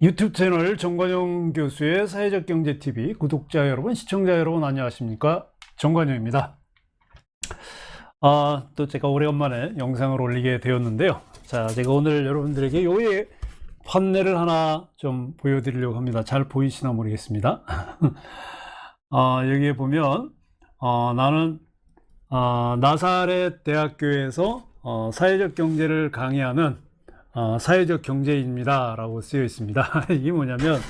유튜브 채널 정관용 교수의 사회적 경제 TV 구독자 여러분, 시청자 여러분 안녕하십니까? 정관용입니다. 또 제가 오래간만에 영상을 올리게 되었는데요. 자, 제가 오늘 여러분들에게 요의 판넬을 하나 좀 보여드리려고 합니다. 잘 보이시나 모르겠습니다. 여기에 보면 나는 나사렛 대학교에서 사회적 경제를 강의하는 사회적 경제인입니다 라고 쓰여 있습니다. 이게 뭐냐면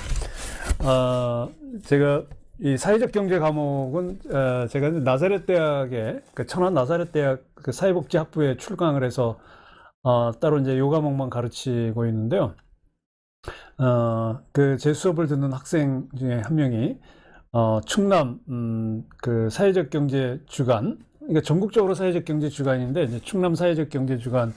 제가 이 사회적 경제 과목은 제가 나사렛 대학에 천안 나사렛 대학 그 사회복지학부에 출강을 해서 따로 이제 요 과목만 가르치고 있는데요. 그 제 수업을 듣는 학생 중에 한 명이 충남 그 사회적 경제 주간, 그러니까 전국적으로 사회적 경제 주간인데 이제 충남 사회적 경제 주간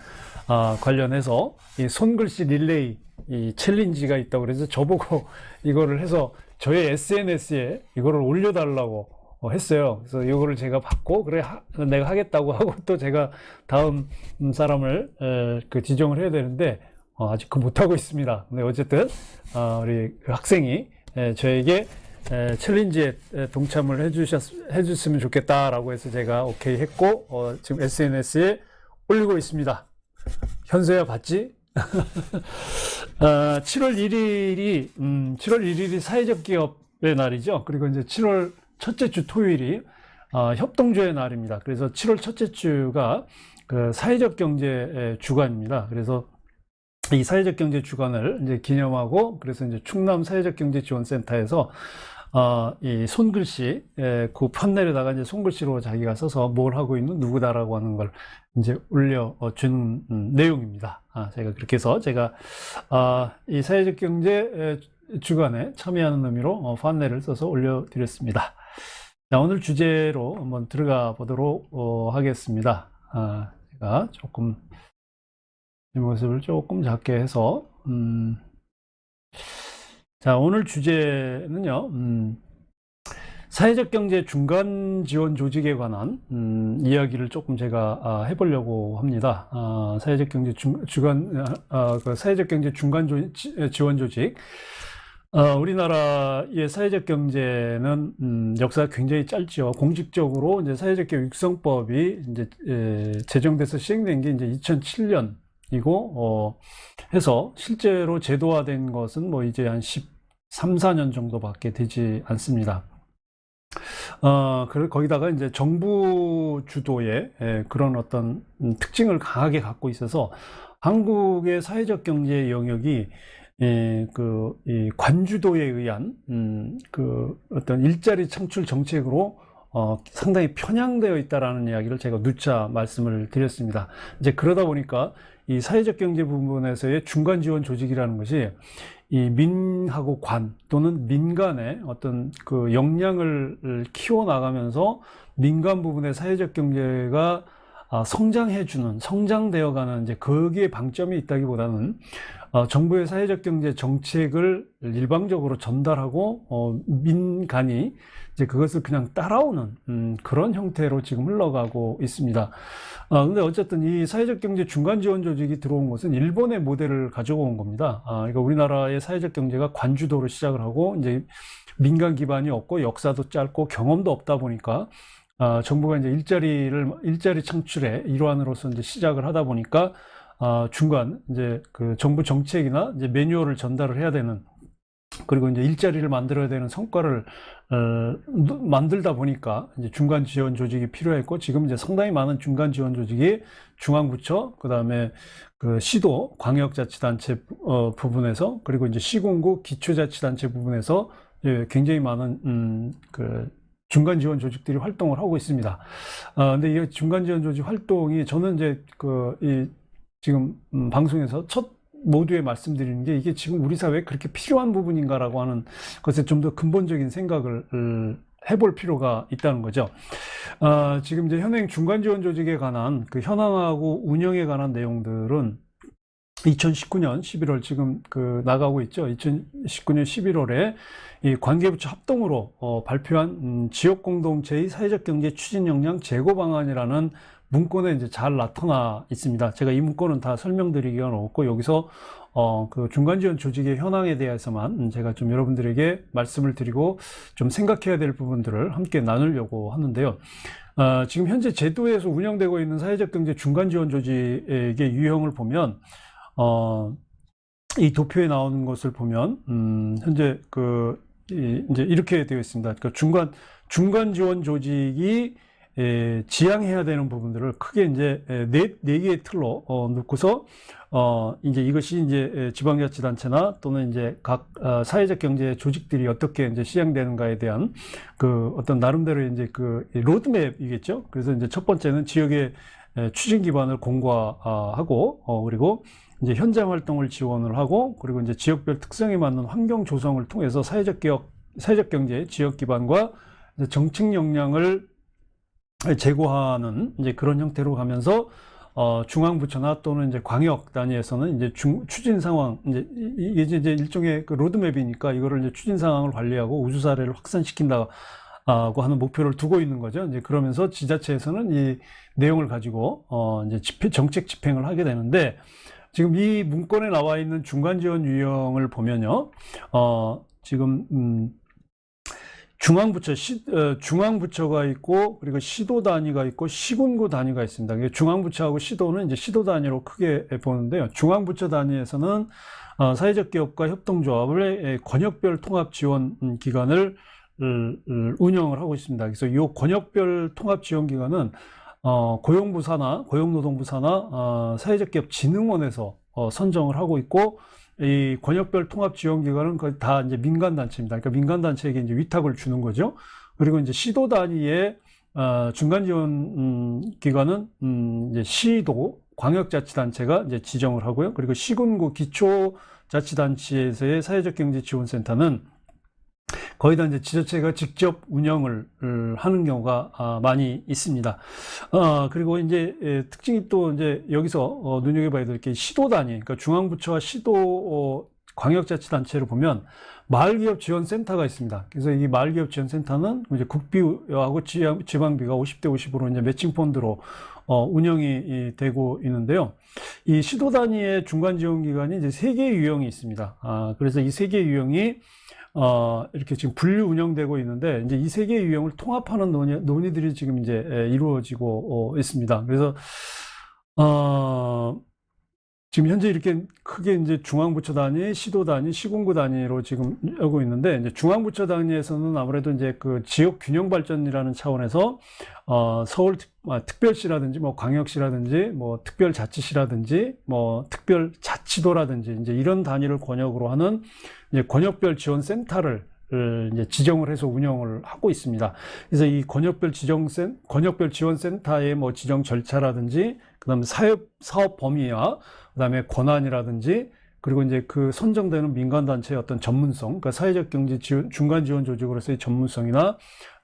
관련해서 이 손글씨 릴레이 이 챌린지가 있다고 그래서 저보고 이거를 해서 저의 SNS에 이거를 올려달라고 했어요. 그래서 이거를 제가 받고 그래 내가 하겠다고 하고 또 제가 다음 사람을 그 지정을 해야 되는데 아직 그 못하고 있습니다. 근데 어쨌든 우리 학생이 저에게 챌린지에 동참을 해주셨으면 좋겠다라고 해서 제가 오케이 했고 지금 SNS에 올리고 있습니다. 현서야 봤지? 7월 1일이 사회적 기업의 날이죠. 그리고 이제 7월 첫째 주 토요일이 협동조의 날입니다. 그래서 7월 첫째 주가 그 사회적 경제 주간입니다. 그래서 이 사회적 경제 주간을 이제 기념하고 그래서 이제 충남 사회적 경제 지원센터에서 이 손글씨, 그 판넬에다가 이제 손글씨로 자기가 써서 뭘 하고 있는 누구다라고 하는 걸 이제 올려준 내용입니다. 제가 그렇게 해서 제가, 이 사회적 경제 주간에 참여하는 의미로 판넬을 써서 올려드렸습니다. 자, 오늘 주제로 한번 들어가 보도록 하겠습니다. 제가 조금, 이 모습을 조금 작게 해서, 자, 오늘 주제는요, 사회적 경제 중간 지원 조직에 관한 이야기를 조금 제가 해보려고 합니다. 사회적 경제 그 사회적 경제 중간 지원 조직. 우리나라의 사회적 경제는 역사가 굉장히 짧죠. 공식적으로 이제 사회적 경제 육성법이 이제 제정돼서 시행된 게 이제 2007년이고 해서 실제로 제도화된 것은 뭐 이제 한 13, 14년 정도밖에 되지 않습니다. 거기다가 이제 정부 주도의 그런 어떤 특징을 강하게 갖고 있어서 한국의 사회적 경제 영역이 이 관주도에 의한 그 어떤 일자리 창출 정책으로 상당히 편향되어 있다라는 이야기를 제가 누차 말씀을 드렸습니다. 이제 그러다 보니까 이 사회적 경제 부분에서의 중간 지원 조직이라는 것이 이 민하고 관 또는 민간의 어떤 그 역량을 키워나가면서 민간 부분의 사회적 경제가 성장해주는, 성장되어가는 이제 거기에 방점이 있다기보다는 정부의 사회적 경제 정책을 일방적으로 전달하고 민간이 이제 그것을 그냥 따라오는 그런 형태로 지금 흘러가고 있습니다. 근데 어쨌든 이 사회적 경제 중간 지원 조직이 들어온 것은 일본의 모델을 가지고 온 겁니다. 그러니까 우리나라의 사회적 경제가 관주도로 시작을 하고 이제 민간 기반이 없고 역사도 짧고 경험도 없다 보니까 정부가 이제 일자리 창출의 일환으로서 이제 시작을 하다 보니까 중간 이제 그 정부 정책이나 이제 매뉴얼을 전달을 해야 되는, 그리고 이제 일자리를 만들어야 되는 성과를 만들다 보니까 이제 중간 지원 조직이 필요했고, 지금 이제 상당히 많은 중간 지원 조직이 중앙부처, 그 다음에 그 시도, 광역자치단체 부분에서, 그리고 이제 시군구, 기초자치단체 부분에서 굉장히 많은 그 중간 지원 조직들이 활동을 하고 있습니다. 근데 이 중간 지원 조직 활동이 저는 이제 지금 방송에서 첫 모두에 말씀드리는 게 이게 지금 우리 사회에 그렇게 필요한 부분인가라고 하는 것에 좀 더 근본적인 생각을 해볼 필요가 있다는 거죠. 지금 이제 현행 중간 지원 조직에 관한 그 현황하고 운영에 관한 내용들은 2019년 11월 지금 나가고 있죠. 2019년 11월에 이 관계부처 합동으로 발표한 지역 공동체의 사회적 경제 추진 역량 제고 방안이라는 문건에 이제 잘 나타나 있습니다. 제가 이 문건은 다 설명드리기가 어렵고 여기서 그 중간 지원 조직의 현황에 대해서만 제가 좀 여러분들에게 말씀을 드리고 좀 생각해야 될 부분들을 함께 나누려고 하는데요. 지금 현재 제도에서 운영되고 있는 사회적 경제 중간 지원 조직의 유형을 보면 이 도표에 나오는 것을 보면 현재 이제 이렇게 되어 있습니다. 그러니까 중간 지원 조직이 지향해야 되는 부분들을 크게 이제 네 개의 틀로 놓고서 이제 이것이 이제 지방자치단체나 또는 이제 각 사회적 경제 조직들이 어떻게 이제 시행되는가에 대한 그 어떤 나름대로 이제 그 로드맵이겠죠. 그래서 이제 첫 번째는 지역의 추진 기반을 공고화하고 그리고 이제 현장 활동을 지원을 하고 그리고 이제 지역별 특성에 맞는 환경 조성을 통해서 사회적 경제 지역 기반과 정책 역량을 제고하는 이제 그런 형태로 가면서 중앙부처나 또는 이제 광역 단위에서는 이제 추진 상황 이게 이제 일종의 그 로드맵이니까 이거를 이제 추진 상황을 관리하고 우수 사례를 확산시킨다고 하는 목표를 두고 있는 거죠. 이제 그러면서 지자체에서는 이 내용을 가지고 이제 정책 집행을 하게 되는데 지금 이 문건에 나와 있는 중간 지원 유형을 보면요, 지금 중앙부처가 있고, 그리고 시도 단위가 있고, 시군구 단위가 있습니다. 중앙부처하고 시도는 이제 시도 단위로 크게 보는데요. 중앙부처 단위에서는 사회적 기업과 협동조합의 권역별 통합 지원 기관을 운영을 하고 있습니다. 그래서 이 권역별 통합 지원 기관은 고용부 산하, 고용노동부 산하, 사회적 기업 진흥원에서 선정을 하고 있고, 이 권역별 통합 지원 기관은 거의 다 이제 민간 단체입니다. 그러니까 민간 단체에게 이제 위탁을 주는 거죠. 그리고 이제 시도 단위의 중간 지원 기관은 이제 시도 광역자치단체가 이제 지정을 하고요. 그리고 시군구 기초자치단체에서의 사회적 경제 지원센터는 거의 다 이제 지자체가 직접 운영을 하는 경우가 많이 있습니다. 그리고 이제 특징이 또 이제 여기서 눈여겨봐야 될 게 시도 단위, 그러니까 중앙부처와 시도 광역자치단체를 보면 마을기업 지원센터가 있습니다. 그래서 이 마을기업 지원센터는 이제 국비하고 지방비가 50대 50으로 이제 매칭 펀드로 운영이 되고 있는데요. 이 시도 단위의 중간 지원 기관이 이제 3개의 유형이 있습니다. 그래서 이 3개의 유형이 이렇게 지금 분류 운영되고 있는데, 이제 이 3개의 유형을 통합하는 논의들이 지금 이제 이루어지고 있습니다. 그래서, 지금 현재 이렇게 크게 이제 중앙부처 단위, 시도 단위, 시군구 단위로 지금 하고 있는데, 이제 중앙부처 단위에서는 아무래도 이제 그 지역 균형 발전이라는 차원에서, 서울 특별시라든지, 뭐 광역시라든지, 뭐 특별자치시라든지, 뭐 특별자치도라든지, 이제 이런 단위를 권역으로 하는 이제 권역별 지원센터를 이제 지정을 해서 운영을 하고 있습니다. 그래서 이 권역별 지원센터의 뭐 지정 절차라든지, 그다음에 사업 범위와 그다음에 권한이라든지, 그리고 이제 그 선정되는 민간단체의 어떤 전문성, 그러니까 사회적 경제 중간 지원 조직으로서의 전문성이나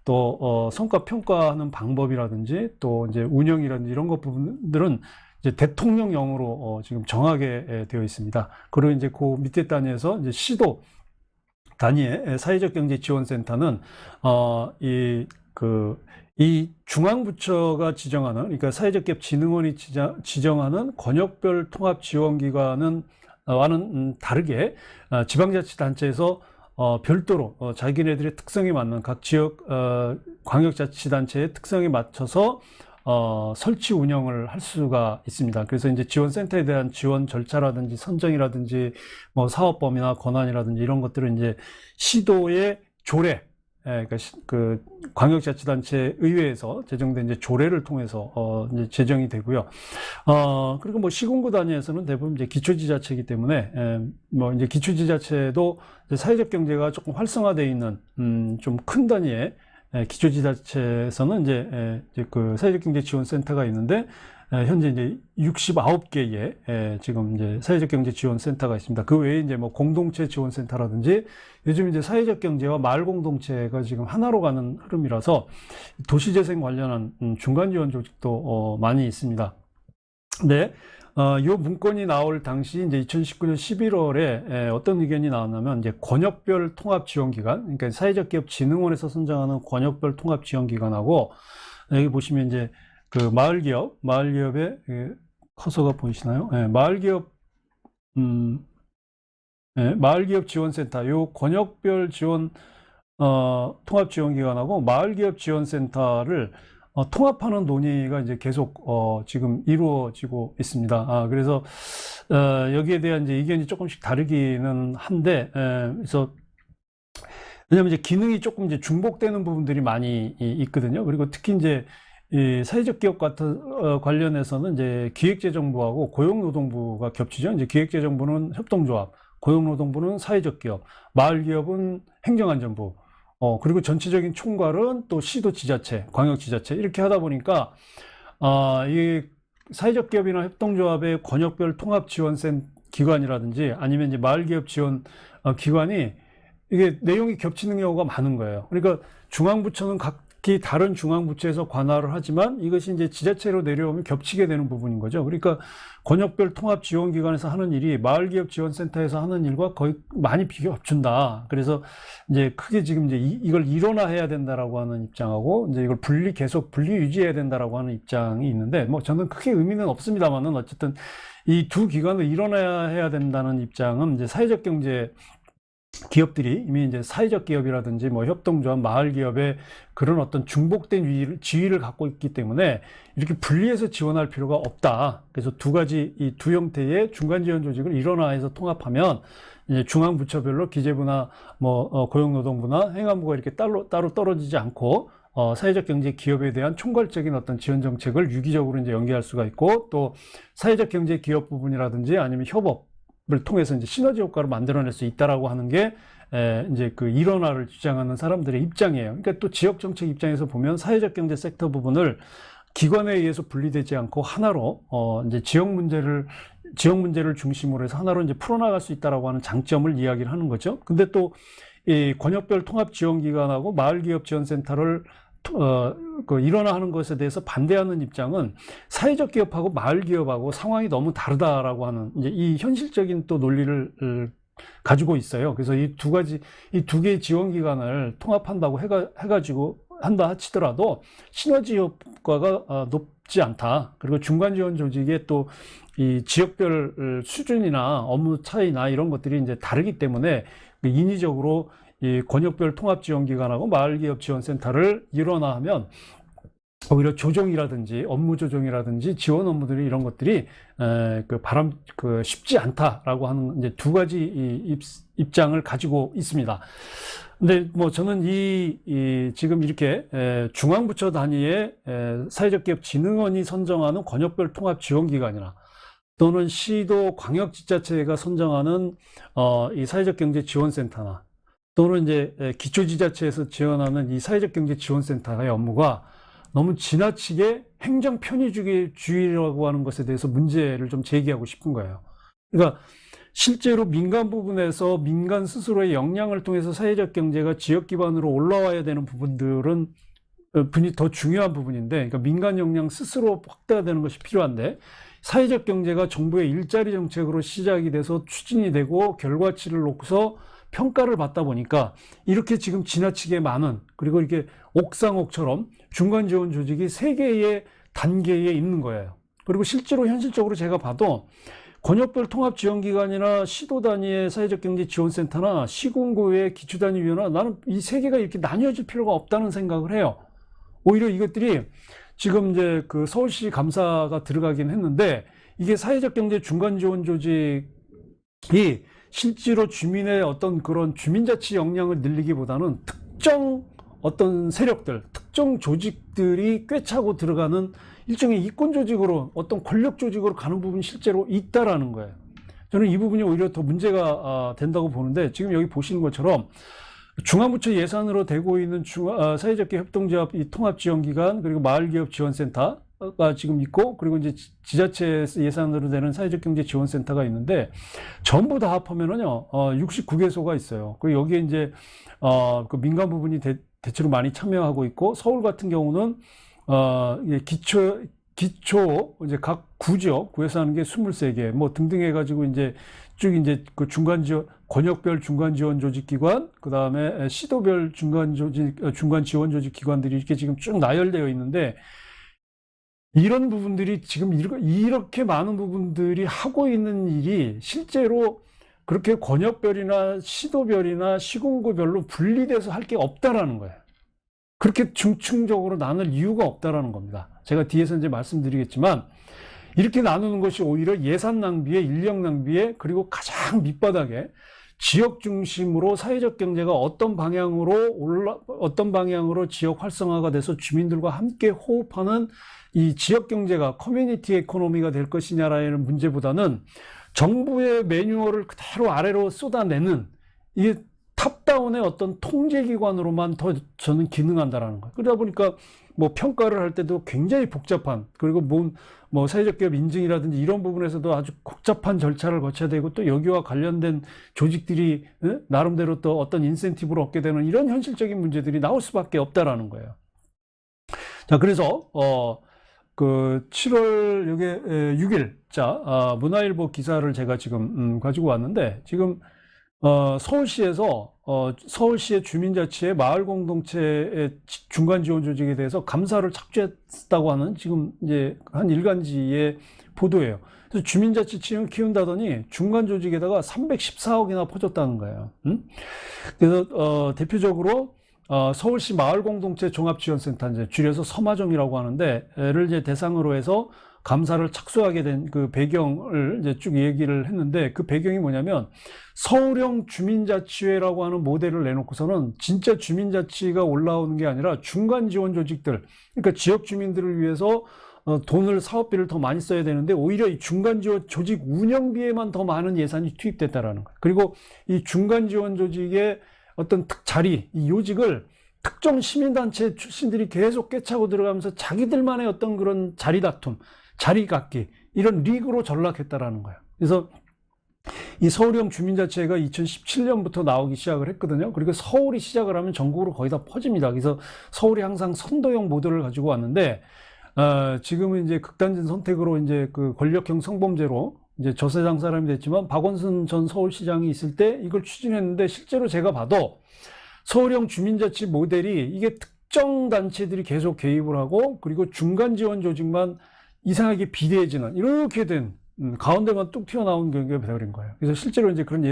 또 성과 평가하는 방법이라든지, 또 이제 운영이라든지 이런 것 부분들은 이제 대통령령으로 지금 정하게 되어 있습니다. 그리고 이제 그 밑에 단위에서 이제 시도 단위의 사회적 경제 지원센터는 이 중앙부처가 지정하는, 그러니까 사회적 기업 진흥원이 지정하는 권역별 통합 지원기관은 와는 다르게 지방자치단체에서 별도로 자기네들의 특성에 맞는 각 지역 광역자치단체의 특성에 맞춰서 설치 운영을 할 수가 있습니다. 그래서 이제 지원센터에 대한 지원 절차라든지 선정이라든지 뭐 사업 범위나 권한이라든지 이런 것들은 이제 시도의 조례, 그러니까 그 광역자치단체 의회에서 제정된 이제 조례를 통해서 이제 제정이 되고요. 그리고 뭐 시군구 단위에서는 대부분 이제 기초지자체이기 때문에 뭐 이제 기초지자체도 이제 사회적 경제가 조금 활성화되어 있는 좀 큰 단위의 기초지자체에서는 이제 그 사회적 경제 지원센터가 있는데, 현재 이제 69개의 지금 이제 사회적 경제 지원센터가 있습니다. 그 외에 이제 뭐 공동체 지원센터라든지, 요즘 이제 사회적 경제와 마을 공동체가 지금 하나로 가는 흐름이라서 도시재생 관련한 중간 지원 조직도 많이 있습니다. 네. 이 문건이 나올 당시 이제 2019년 11월에 어떤 의견이 나왔냐면, 이제 권역별 통합 지원 기관, 그러니까 사회적 기업 진흥원에서 선정하는 권역별 통합 지원 기관하고, 여기 보시면 이제 그 마을기업의 커서가 보이시나요? 예, 마을기업, 음, 예, 마을기업 지원센터, 요 권역별 지원, 통합지원기관하고 마을기업 지원센터를 통합하는 논의가 이제 계속 지금 이루어지고 있습니다. 그래서 여기에 대한 이제 의견이 조금씩 다르기는 한데, 그래서 왜냐하면 이제 기능이 조금 이제 중복되는 부분들이 많이 있거든요. 그리고 특히 이제 이 사회적 기업 같은 관련해서는 이제 기획재정부하고 고용노동부가 겹치죠. 이제 기획재정부는 협동조합, 고용노동부는 사회적 기업, 마을기업은 행정안전부, 그리고 전체적인 총괄은 또 시도 지자체, 광역지자체 이렇게 하다 보니까 이 사회적 기업이나 협동조합의 권역별 통합지원센 기관이라든지 아니면 이제 마을기업 지원 기관이 이게 내용이 겹치는 경우가 많은 거예요. 그러니까 중앙부처는 각기 다른 중앙부처에서 관할을 하지만 이것이 이제 지자체로 내려오면 겹치게 되는 부분인 거죠. 그러니까 권역별 통합지원기관에서 하는 일이 마을기업지원센터에서 하는 일과 거의 많이 겹친다. 그래서 이제 크게 지금 이제 이걸 일원화해야 된다라고 하는 입장하고 이제 이걸 계속 분리 유지해야 된다라고 하는 입장이 있는데 뭐 저는 크게 의미는 없습니다만은 어쨌든 이 두 기관을 일원화해야 된다는 입장은 이제 사회적 경제 기업들이 이미 이제 사회적 기업이라든지 뭐 협동조합, 마을 기업의 그런 어떤 중복된 지위를 갖고 있기 때문에 이렇게 분리해서 지원할 필요가 없다. 그래서 이 두 형태의 중간 지원 조직을 일원화해서 통합하면 이제 중앙 부처별로 기재부나 뭐 고용노동부나 행안부가 이렇게 따로 떨어지지 않고 사회적 경제 기업에 대한 총괄적인 어떤 지원 정책을 유기적으로 이제 연계할 수가 있고 또 사회적 경제 기업 부분이라든지 아니면 협업을 통해서 이제 시너지 효과를 만들어낼 수 있다라고 하는 게 이제 그 일원화를 주장하는 사람들의 입장이에요. 그러니까 또 지역 정책 입장에서 보면 사회적 경제 섹터 부분을 기관에 의해서 분리되지 않고 하나로 이제 지역 문제를 중심으로 해서 하나로 이제 풀어나갈 수 있다라고 하는 장점을 이야기를 하는 거죠. 근데 또 이 권역별 통합 지원 기관하고 마을 기업 지원센터를 그 일원화하는 것에 대해서 반대하는 입장은 사회적 기업하고 마을 기업하고 상황이 너무 다르다라고 하는 이제 이 현실적인 또 논리를 가지고 있어요. 그래서 이 두 개의 지원 기관을 통합한다고 해가지고 한다 치더라도 시너지 효과가 높지 않다. 그리고 중간 지원 조직의 또 이 지역별 수준이나 업무 차이나 이런 것들이 이제 다르기 때문에 인위적으로 이 권역별 통합 지원 기관하고 마을 기업 지원센터를 일원화하면 오히려 조정이라든지 업무 조정이라든지 지원 업무들이 이런 것들이 쉽지 않다라고 하는 이제 두 가지 입장을 가지고 있습니다. 근데 뭐 저는 지금 이렇게 중앙부처 단위의 사회적 기업 진흥원이 선정하는 권역별 통합 지원 기관이나 또는 시도 광역지자체가 선정하는 이 사회적 경제 지원센터나 또는 이제 기초지자체에서 지원하는 이 사회적 경제 지원센터의 업무가 너무 지나치게 행정 편의주의라고 하는 것에 대해서 문제를 좀 제기하고 싶은 거예요. 그러니까 실제로 민간 부분에서 민간 스스로의 역량을 통해서 사회적 경제가 지역 기반으로 올라와야 되는 부분들은 더 중요한 부분인데, 그러니까 민간 역량 스스로 확대가 되는 것이 필요한데, 사회적 경제가 정부의 일자리 정책으로 시작이 돼서 추진이 되고 결과치를 놓고서 평가를 받다 보니까 이렇게 지금 지나치게 많은, 그리고 이렇게 옥상옥처럼 중간 지원 조직이 3개의 단계에 있는 거예요. 그리고 실제로 현실적으로 제가 봐도 권역별 통합지원기관이나 시도 단위의 사회적 경제 지원센터나 시군구의 기초단위위원회, 나는 이 3개가 이렇게 나뉘어질 필요가 없다는 생각을 해요. 오히려 이것들이 지금 이제 그 서울시 감사가 들어가긴 했는데, 이게 사회적 경제 중간 지원 조직이 실제로 주민의 어떤 그런 주민자치 역량을 늘리기보다는 특정 어떤 세력들, 특정 조직들이 꿰차고 들어가는 일종의 이권 조직으로, 어떤 권력 조직으로 가는 부분이 실제로 있다라는 거예요. 저는 이 부분이 오히려 더 문제가 된다고 보는데, 지금 여기 보시는 것처럼 중앙부처 예산으로 되고 있는 사회적 기업 협동조합 이 통합지원기관, 그리고 마을기업 지원센터가 지금 있고, 그리고 이제 지자체 예산으로 되는 사회적 경제 지원센터가 있는데, 전부 다 합하면은요 69개소가 있어요. 그리고 여기에 이제 그 민간 부분이 대체로 많이 참여하고 있고, 서울 같은 경우는 기초 이제 각 구에서 하는 게 23개 뭐 등등 해가지고 이제 쭉 이제 그 권역별 중간 지원 조직 기관, 그 다음에 시도별 중간 지원 조직 기관들이 이렇게 지금 쭉 나열되어 있는데, 이런 부분들이 지금 이렇게 많은 부분들이 하고 있는 일이 실제로 그렇게 권역별이나 시도별이나 시군구별로 분리돼서 할 게 없다라는 거예요. 그렇게 중층적으로 나눌 이유가 없다라는 겁니다. 제가 뒤에서 이제 말씀드리겠지만 이렇게 나누는 것이 오히려 예산 낭비에, 인력 낭비에, 그리고 가장 밑바닥에 지역 중심으로 사회적 경제가 어떤 방향으로 지역 활성화가 돼서 주민들과 함께 호흡하는 이 지역 경제가 커뮤니티 에코노미가 될 것이냐라는 문제보다는 정부의 매뉴얼을 그대로 아래로 쏟아내는 이 탑다운의 어떤 통제기관으로만 더 저는 기능한다라는 거예요. 그러다 보니까 뭐 평가를 할 때도 굉장히 복잡한, 그리고 뭐 사회적 기업 인증이라든지 이런 부분에서도 아주 복잡한 절차를 거쳐야 되고, 또 여기와 관련된 조직들이 나름대로 또 어떤 인센티브를 얻게 되는 이런 현실적인 문제들이 나올 수밖에 없다라는 거예요. 자, 그래서 그 7월 요게 6일자 문화일보 기사를 제가 지금 가지고 왔는데, 지금 서울시에서 서울시의 주민자치의 마을 공동체의 중간 지원 조직에 대해서 감사를 착수했다고 하는 지금 이제 한 일간지의 보도예요. 그래서 주민자치 키운다더니 중간 조직에다가 314억이나 퍼줬다는 거예요. 그래서 대표적으로 서울시 마을공동체 종합지원센터, 이제 줄여서 서마종이라고 하는데, 를 이제 대상으로 해서 감사를 착수하게 된 그 배경을 이제 쭉 얘기를 했는데, 그 배경이 뭐냐면 서울형 주민자치회라고 하는 모델을 내놓고서는 진짜 주민자치가 올라오는 게 아니라 중간 지원 조직들, 그러니까 지역 주민들을 위해서 돈을, 사업비를 더 많이 써야 되는데 오히려 이 중간 지원 조직 운영비에만 더 많은 예산이 투입됐다라는 거예요. 그리고 이 중간 지원 조직의 어떤 자리, 이 요직을 특정 시민단체 출신들이 계속 꿰차고 들어가면서 자기들만의 어떤 그런 자리 다툼, 자리 갖기, 이런 리그로 전락했다라는 거예요. 그래서 이 서울형 주민자치회가 2017년부터 나오기 시작을 했거든요. 그리고 서울이 시작을 하면 전국으로 거의 다 퍼집니다. 그래서 서울이 항상 선도형 모델을 가지고 왔는데, 지금은 이제 극단적 선택으로 이제 그 권력형 성범죄로 이제 저세상 사람이 됐지만, 박원순 전 서울시장이 있을 때 이걸 추진했는데, 실제로 제가 봐도 서울형 주민자치 모델이 이게 특정 단체들이 계속 개입을 하고, 그리고 중간 지원 조직만 이상하게 비대해지는, 이렇게 된, 가운데만 뚝 튀어나온 경우가 되어버린 거예요. 그래서 실제로 이제 그런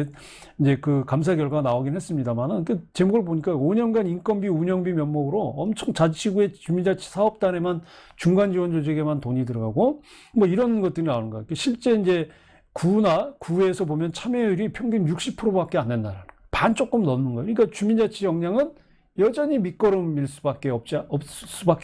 이제 그 감사 결과가 나오긴 했습니다만은, 그 제목을 보니까 5년간 인건비, 운영비 면목으로 엄청 자치구의 주민자치 사업단에만, 중간 지원 조직에만 돈이 들어가고, 뭐 이런 것들이 나오는 거예요. 실제 이제 구에서 보면 참여율이 평균 60%밖에 안 된다는 거예요. 반 조금 넘는 거예요. 그러니까 주민자치 역량은 여전히 밑거름일 수밖에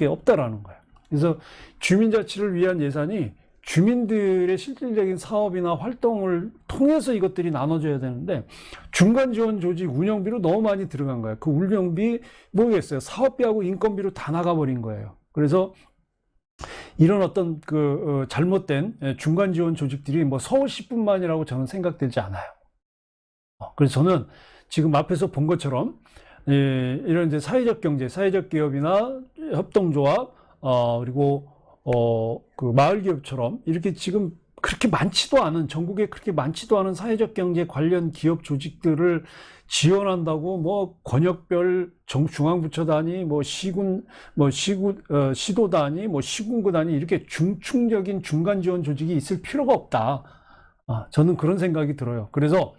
없다라는 거예요. 그래서 주민자치를 위한 예산이 주민들의 실질적인 사업이나 활동을 통해서 이것들이 나눠져야 되는데, 중간 지원 조직 운영비로 너무 많이 들어간 거예요. 그 운영비 뭐겠어요? 사업비하고 인건비로 다 나가버린 거예요. 그래서 이런 어떤 그 잘못된 중간 지원 조직들이 뭐 서울시뿐만이라고 저는 생각되지 않아요. 그래서 저는 지금 앞에서 본 것처럼 이런 이제 사회적 경제, 사회적 기업이나 협동조합, 그리고 그 마을 기업처럼 이렇게 지금 그렇게 많지도 않은, 전국에 그렇게 많지도 않은 사회적 경제 관련 기업 조직들을 지원한다고 뭐 권역별 중앙부처 단위, 뭐 시도 단위, 뭐 시군구 단위, 이렇게 중층적인 중간 지원 조직이 있을 필요가 없다. 저는 그런 생각이 들어요. 그래서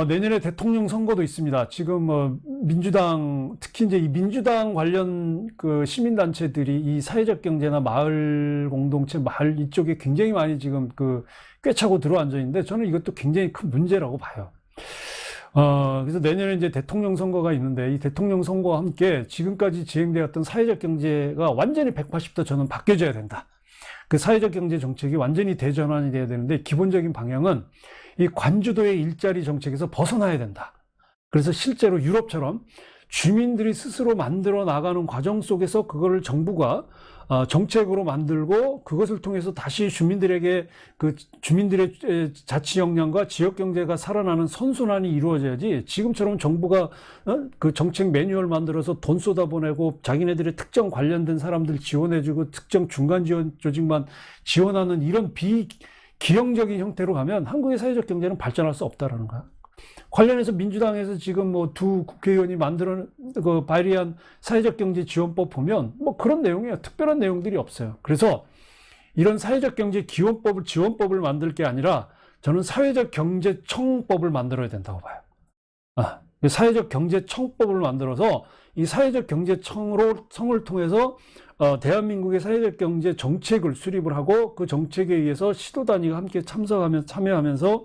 내년에 대통령 선거도 있습니다. 지금 민주당, 특히 이제 이 민주당 관련 그 시민단체들이 이 사회적 경제나 마을 공동체, 마을 이쪽에 굉장히 많이 지금 그 꿰차고 들어앉아 있는데, 저는 이것도 굉장히 큰 문제라고 봐요. 그래서 내년에 이제 대통령 선거가 있는데, 이 대통령 선거와 함께 지금까지 진행되었던 사회적 경제가 완전히 180도 저는 바뀌어져야 된다. 그 사회적 경제 정책이 완전히 대전환이 돼야 되는데, 기본적인 방향은 이 관주도의 일자리 정책에서 벗어나야 된다. 그래서 실제로 유럽처럼 주민들이 스스로 만들어 나가는 과정 속에서 그거를 정부가 정책으로 만들고, 그것을 통해서 다시 주민들에게 그 주민들의 자치 역량과 지역 경제가 살아나는 선순환이 이루어져야지, 지금처럼 정부가 그 정책 매뉴얼 만들어서 돈 쏟아보내고 자기네들의 특정 관련된 사람들 지원해주고 특정 중간 지원 조직만 지원하는 이런 기형적인 형태로 가면 한국의 사회적 경제는 발전할 수 없다라는 거야. 관련해서 민주당에서 지금 뭐 두 국회의원이 발의한 사회적 경제 지원법 보면 뭐 그런 내용이에요. 특별한 내용들이 없어요. 그래서 이런 사회적 경제 지원법을 만들 게 아니라 저는 사회적 경제청법을 만들어야 된다고 봐요. 사회적 경제청법을 만들어서 이 사회적 경제청을 통해서 대한민국의 사회적 경제 정책을 수립을 하고 그 정책에 의해서 시도 단위가 함께 참여하면서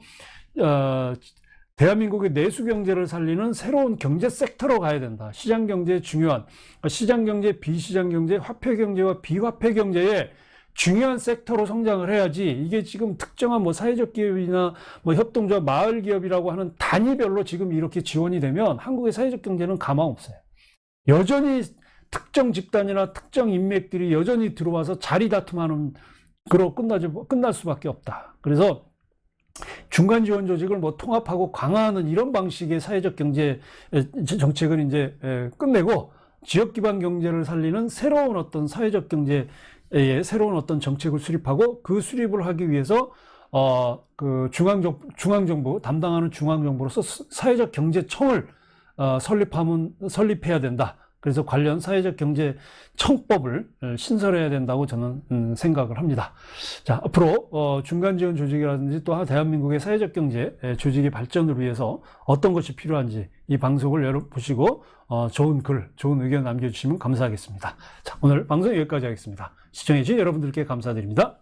대한민국의 내수 경제를 살리는 새로운 경제 섹터로 가야 된다. 시장 경제의 중요한 시장 경제, 비시장 경제, 화폐 경제와 비화폐 경제의 중요한 섹터로 성장을 해야지 이게 지금 특정한 뭐 사회적 기업이나 뭐 협동조합, 마을 기업이라고 하는 단위별로 지금 이렇게 지원이 되면 한국의 사회적 경제는 가망 없어요. 여전히 특정 집단이나 특정 인맥들이 여전히 들어와서 자리 다툼하는 그로 끝날 수밖에 없다. 그래서 중간 지원 조직을 뭐 통합하고 강화하는 이런 방식의 사회적 경제 정책은 이제 끝내고 지역 기반 경제를 살리는 새로운 어떤 사회적 경제의 새로운 어떤 정책을 수립하고 그 수립을 하기 위해서 그 중앙정부 담당하는 중앙정부로서 사회적 경제청을 설립해야 된다. 그래서 관련 사회적 경제 청법을 신설해야 된다고 저는 생각을 합니다. 자, 앞으로 중간 지원 조직이라든지 또 대한민국의 사회적 경제 조직의 발전을 위해서 어떤 것이 필요한지 이 방송을 열어보시고 좋은 글, 좋은 의견 남겨주시면 감사하겠습니다. 자, 오늘 방송 여기까지 하겠습니다. 시청해주신 여러분들께 감사드립니다.